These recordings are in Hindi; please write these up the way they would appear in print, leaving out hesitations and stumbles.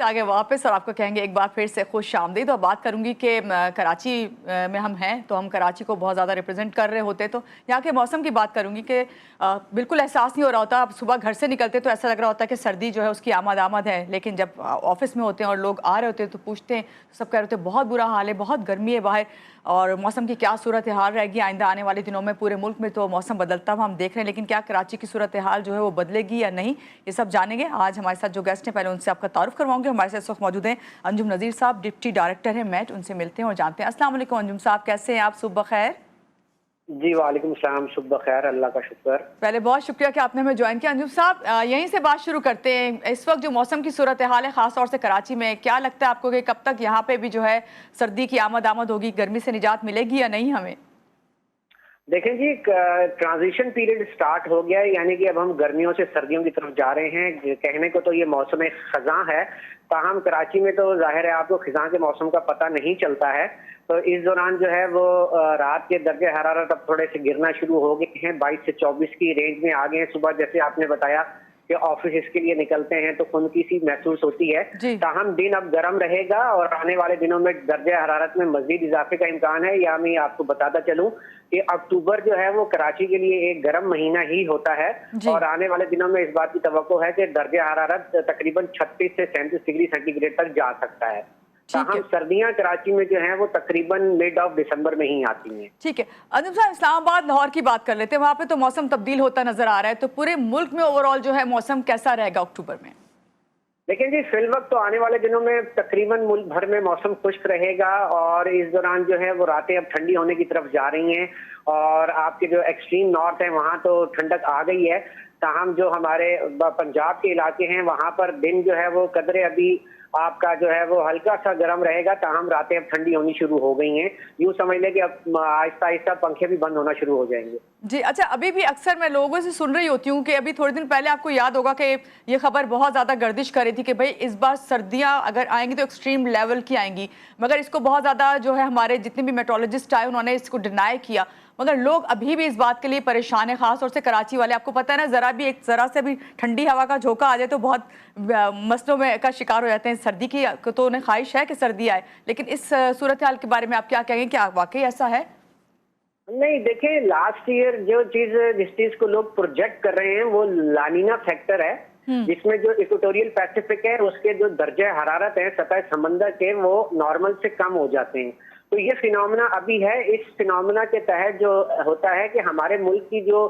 आगे वापस और आपको कहेंगे एक बार फिर से खुश आमदीद। तो बात करूंगी कि कराची में हम हैं तो हम कराची को बहुत ज़्यादा रिप्रेजेंट कर रहे होते, तो यहाँ के मौसम की बात करूंगी कि बिल्कुल एहसास नहीं हो रहा होता। अब सुबह घर से निकलते तो ऐसा लग रहा होता है कि सर्दी जो है उसकी आमद है, लेकिन जब ऑफिस में होते हैं और लोग आ रहे होते हैं तो पूछते हैं, सब कह रहे होते हैं बहुत बुरा हाल है, बहुत गर्मी है बाहर, और मौसम की क्या सूरत हाल रहेगी आइंदा आने वाले दिनों में। पूरे मुल्क में तो मौसम बदलता हुआ हम देख रहे हैं, लेकिन क्या कराची की सूरत हाल जो है वो बदलेगी या नहीं, ये सब जानेंगे। आज हमारे साथ जो गेस्ट हैं पहले उनसे आपका तारुफ करवाऊंगे। हमारे साथ इस वक्त मौजूद हैं अंजुम नज़ीर साहब, डिप्टी डायरेक्टर हैं मैट, उनसे मिलते हैं और जानते हैं। अस्सलाम वालेकुम अंजुम साहब, कैसे हैं आप? सुबह खैर। जी वालेकुम सलाम, सुबह खैर, अल्लाह का शुक्र। पहले बहुत शुक्रिया कि आपने हमें ज्वाइन किया। अंजुम साहब, यहीं से बात शुरू करते हैं। इस वक्त जो मौसम की सूरत हाल है खास तौर से कराची में, क्या लगता है आपको कि कब तक यहाँ पे भी जो है सर्दी की आमद होगी, गर्मी से निजात मिलेगी या नहीं हमें? देखें जी, ट्रांजिशन पीरियड स्टार्ट हो गया है, यानी कि अब हम गर्मियों से सर्दियों की तरफ जा रहे हैं। कहने को तो ये मौसम खज़ां है, ताहम कराची में तो जाहिर है आपको खिज़ां के मौसम का पता नहीं चलता है। तो इस दौरान जो है वो रात के दर्जे हरारत अब थोड़े से गिरना शुरू हो गए हैं, 22 से 24 की रेंज में आ गए हैं। सुबह जैसे आपने बताया कि ऑफिस इसके लिए निकलते हैं तो खुनकी सी महसूस होती है। ताहम दिन अब गर्म रहेगा और आने वाले दिनों में दर्जे हरारत में मजीद इजाफे का इम्कान है। या मैं आपको बताता चलूं कि अक्टूबर जो है वो कराची के लिए एक गर्म महीना ही होता है, और आने वाले दिनों में इस बात की तवक्को है कि दर्जे हरारत तकरीबन 36 से 37 डिग्री सेंटीग्रेड तक जा सकता है। हम सर्दियां कराची में जो है वो तकरीबन मिड ऑफ दिसंबर में ही आती हैं। ठीक है अंजुम साहब, इस्लामाबाद लाहौर की बात कर लेते हैं। वहाँ पे तो मौसम तब्दील होता नजर आ रहा है, तो पूरे मुल्क में ओवरऑल जो है मौसम कैसा रहेगा अक्टूबर में? लेकिन जी फिल वक्त तो आने वाले दिनों में तकरीबन मुल्क भर में मौसम खुश्क रहेगा, और इस दौरान जो है वो रातें अब ठंडी होने की तरफ जा रही हैं, और आपके जो एक्सट्रीम नॉर्थ है वहाँ तो ठंडक आ गई है। ताहम जो हमारे पंजाब के इलाके हैं वहाँ पर दिन जो है वो कदरे अभी आपका जो है वो हल्का सा गर्म रहेगा, ताहम रातें अब ठंडी होनी शुरू हो गई हैं। यूँ समझ लें कि अब आहिस्ता आहिस्ता पंखे भी बंद होना शुरू हो जाएंगे। जी अच्छा, अभी भी अक्सर मैं लोगों से सुन रही होती हूँ कि अभी थोड़े दिन पहले आपको याद होगा कि ये खबर बहुत ज़्यादा गर्दिश कर रही थी कि भाई इस बार सर्दियाँ अगर आएंगी तो एक्सट्रीम लेवल की आएंगी, मगर इसको बहुत ज़्यादा जो है हमारे जितने भी मेट्रोलॉजिस्ट आए उन्होंने इसको डिनाई किया। मगर लोग अभी भी इस बात के लिए परेशान है, खास तौर से कराची वाले। आपको पता है ना, ज़रा से भी ठंडी हवा का झोंका आ जाए तो बहुत मसलों में का शिकार हो जाते हैं। सर्दी की तो उन्हें ख्वाहिश है कि सर्दी आए, लेकिन इस सूरत हाल के बारे में आप क्या कहेंगे? क्या वाकई ऐसा है? नहीं, देखिए लास्ट ईयर जो चीज जिस चीज को लोग प्रोजेक्ट कर रहे हैं वो लानीना फैक्टर है, जिसमें जो इक्वेटोरियल पैसिफिक है उसके जो दर्जे हरारत है सतह समंदर के वो नॉर्मल से कम हो जाते हैं। तो ये फिनोमेना अभी है। इस फिनोमेना के तहत जो होता है कि हमारे मुल्क की जो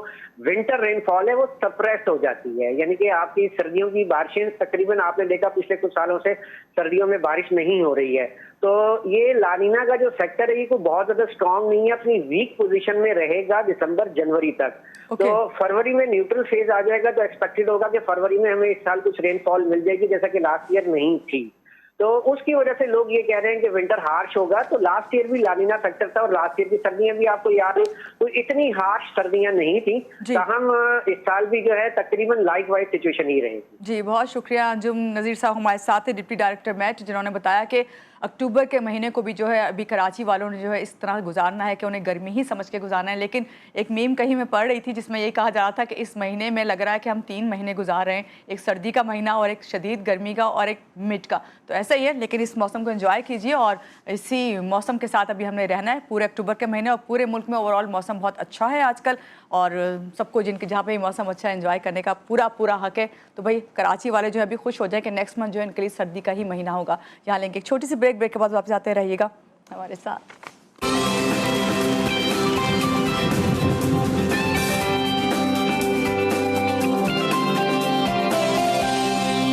विंटर रेनफॉल है वो सप्रेस हो जाती है, यानी कि आपकी सर्दियों की बारिशें तकरीबन आपने देखा पिछले कुछ सालों से सर्दियों में बारिश नहीं हो रही है। तो ये लानीना का जो सेक्टर है ये को बहुत ज्यादा स्ट्रांग नहीं है, अपनी वीक पोजीशन में रहेगा दिसंबर जनवरी तक। तो फरवरी में न्यूट्रल फेज आ जाएगा, तो एक्सपेक्टेड होगा कि फरवरी में हमें इस साल कुछ रेनफॉल मिल जाएगी जैसा कि लास्ट ईयर नहीं थी। तो उसकी वजह से लोग ये कह रहे हैं कि विंटर हार्श होगा। तो लास्ट ईयर भी लानीना फैक्टर था, और लास्ट ईयर की सर्दियां भी आपको याद है तो इतनी हार्श सर्दियां नहीं थी। तो हम इस साल भी जो है तकरीबन लाइक वाइज सिचुएशन ही रहेगी। जी बहुत शुक्रिया अंजुम नज़ीर साहब हमारे साथ है, डिप्टी डायरेक्टर मैट, जिन्होंने बताया कि अक्टूबर के महीने को भी जो है अभी कराची वालों ने जो है इस तरह गुजारना है कि उन्हें गर्मी ही समझ के गुजारना है। लेकिन एक मीम कहीं मैं पढ़ रही थी जिसमें ये कहा जा रहा था कि इस महीने में लग रहा है कि हम 3 महीने गुजार रहे हैं, एक सर्दी का महीना और एक शदीद गर्मी का और एक मिड का। तो ऐसा ही है, लेकिन इस मौसम को एंजॉय कीजिए, और इसी मौसम के साथ अभी हमने रहना है पूरे अक्टूबर के महीने। और पूरे मुल्क में ओवरऑल मौसम बहुत अच्छा है आजकल, और सबको जिनके जहाँ पे मौसम अच्छा है एंजॉय करने का पूरा हक है। तो भाई कराची वाले जो है अभी खुश हो जाए कि नेक्स्ट मंथ जो है इनके लिए सर्दी का ही महीना होगा। यहाँ लेंगे एक छोटी सी ब्रेक के बाद वापस आते रहिएगा हमारे साथ।